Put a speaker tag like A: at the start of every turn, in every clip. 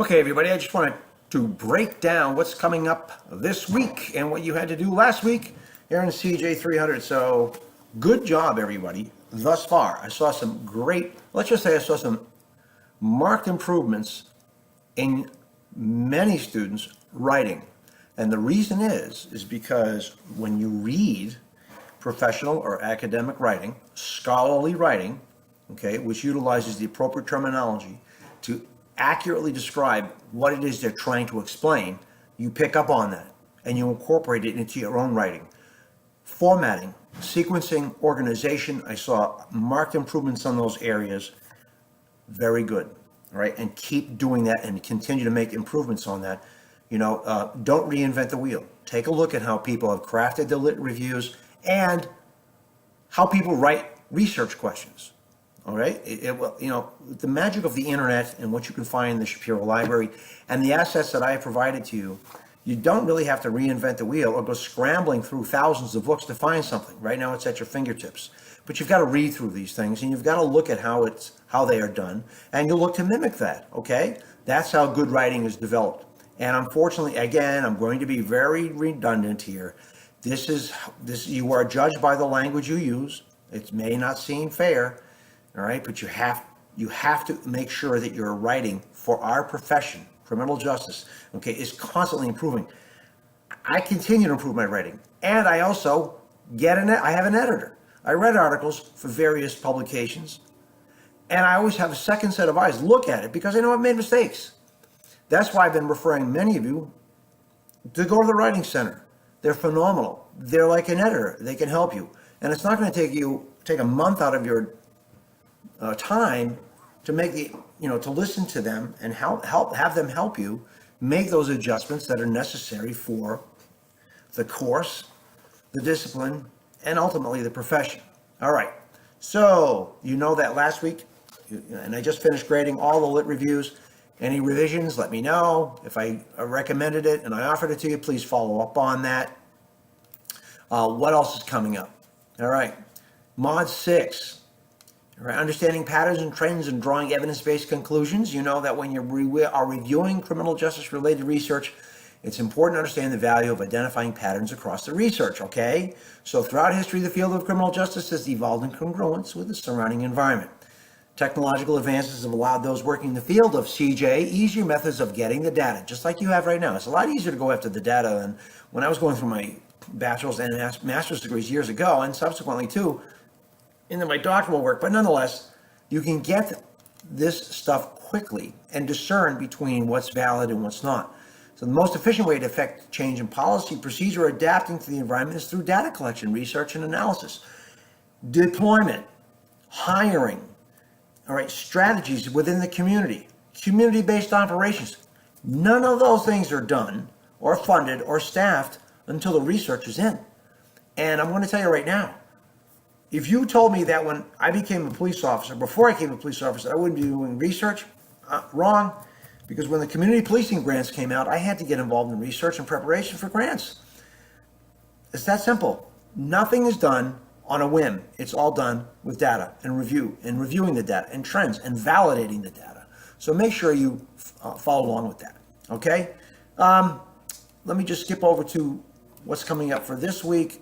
A: Okay, everybody, I just wanted to break down what's coming up this week and what you had to do last week here in CJ 300. So, good job, everybody, thus far. I saw some great, let's just say I saw some marked improvements in many students' writing. And the reason is because when you read professional or academic writing, scholarly writing, okay, which utilizes the appropriate terminology to accurately describe what it is they're trying to explain, you pick up on that and you incorporate it into your own writing. Formatting, sequencing, organization, I saw marked improvements on those areas. Very good. All right, and keep doing that and continue to make improvements on that. Don't reinvent the wheel. Take a look at how people have crafted the lit reviews and how people write research questions. All right, the magic of the internet and what you can find in the Shapiro Library and the assets that I have provided to you, you don't really have to reinvent the wheel or go scrambling through thousands of books to find something. Right now, it's at your fingertips. But you've got to read through these things and you've got to look at how they are done, and you look to mimic that. Okay, that's how good writing is developed. And unfortunately, again, I'm going to be very redundant here. This you are judged by the language you use. It may not seem fair, all right, but you have to make sure that your writing for our profession, criminal justice, okay, is constantly improving. I continue to improve my writing, and I also I have an editor. I read articles for various publications, and I always have a second set of eyes look at it because I know I've made mistakes. That's why I've been referring many of you to go to the Writing Center. They're phenomenal. They're like an editor. They can help you. And it's not going to take a month out of your time to to listen to them and have them help you make those adjustments that are necessary for the course, the discipline, and ultimately the profession. All right. So, that last week, and I just finished grading all the lit reviews. Any revisions, let me know. If I recommended it and I offered it to you, please follow up on that. What else is coming up? All right. Mod 6. All right. Understanding patterns and trends and drawing evidence-based conclusions. You know that when you are reviewing criminal justice-related research, it's important to understand the value of identifying patterns across the research, okay? So throughout history, the field of criminal justice has evolved in congruence with the surrounding environment. Technological advances have allowed those working in the field of CJ easier methods of getting the data, just like you have right now. It's a lot easier to go after the data than when I was going through my bachelor's and master's degrees years ago, and subsequently too, into my doctoral work. But nonetheless, you can get this stuff quickly and discern between what's valid and what's not. So the most efficient way to affect change in policy, procedure, or adapting to the environment is through data collection, research, and analysis. Deployment, hiring, all right, strategies within the community-based operations. None of those things are done or funded or staffed until the research is in. And I'm going to tell you right now, if you told me that when I became a police officer, before I became a police officer, I wouldn't be doing research, wrong. Because when the community policing grants came out, I had to get involved in research and preparation for grants. It's that simple. Nothing is done on a whim. It's all done with data and reviewing the data and trends and validating the data. So make sure you follow along with that. Okay? Let me just skip over to what's coming up for this week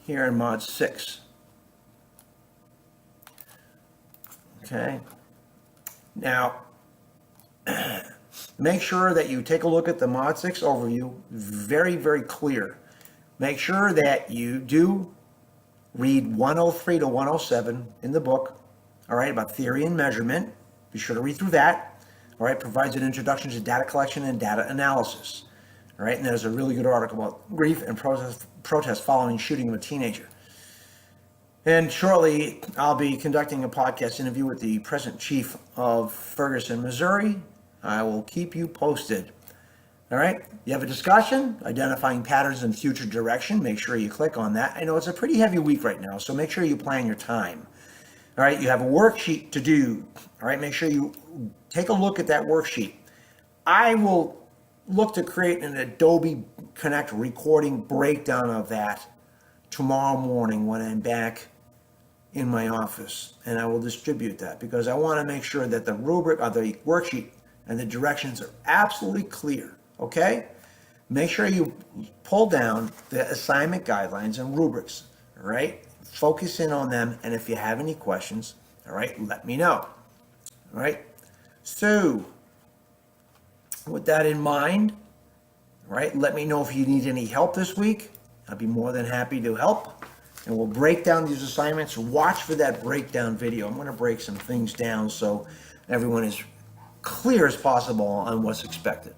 A: here in Mod 6. Okay? Now, make sure that you take a look at the Mod 6 overview. Very, very clear. Make sure that you do read 103 to 107 in the book, all right, about theory and measurement. Be sure to read through that. All right, provides an introduction to data collection and data analysis. All right, and there's a really good article about grief and protest following shooting of a teenager. And shortly, I'll be conducting a podcast interview with the present chief of Ferguson, Missouri. I will keep you posted. All right, you have a discussion, identifying patterns and future direction. Make sure you click on that. I know it's a pretty heavy week right now, so make sure you plan your time. All right, you have a worksheet to do. All right, make sure you take a look at that worksheet. I will look to create an Adobe Connect recording breakdown of that tomorrow morning when I'm back in my office, and I will distribute that because I want to make sure that the rubric or the worksheet and the directions are absolutely clear, okay? Make sure you pull down the assignment guidelines and rubrics, all right? Focus in on them, and if you have any questions, all right, let me know, all right? So, with that in mind, all right, let me know if you need any help this week. I'd be more than happy to help. And we'll break down these assignments. Watch for that breakdown video. I'm going to break some things down so everyone is clear as possible on what's expected.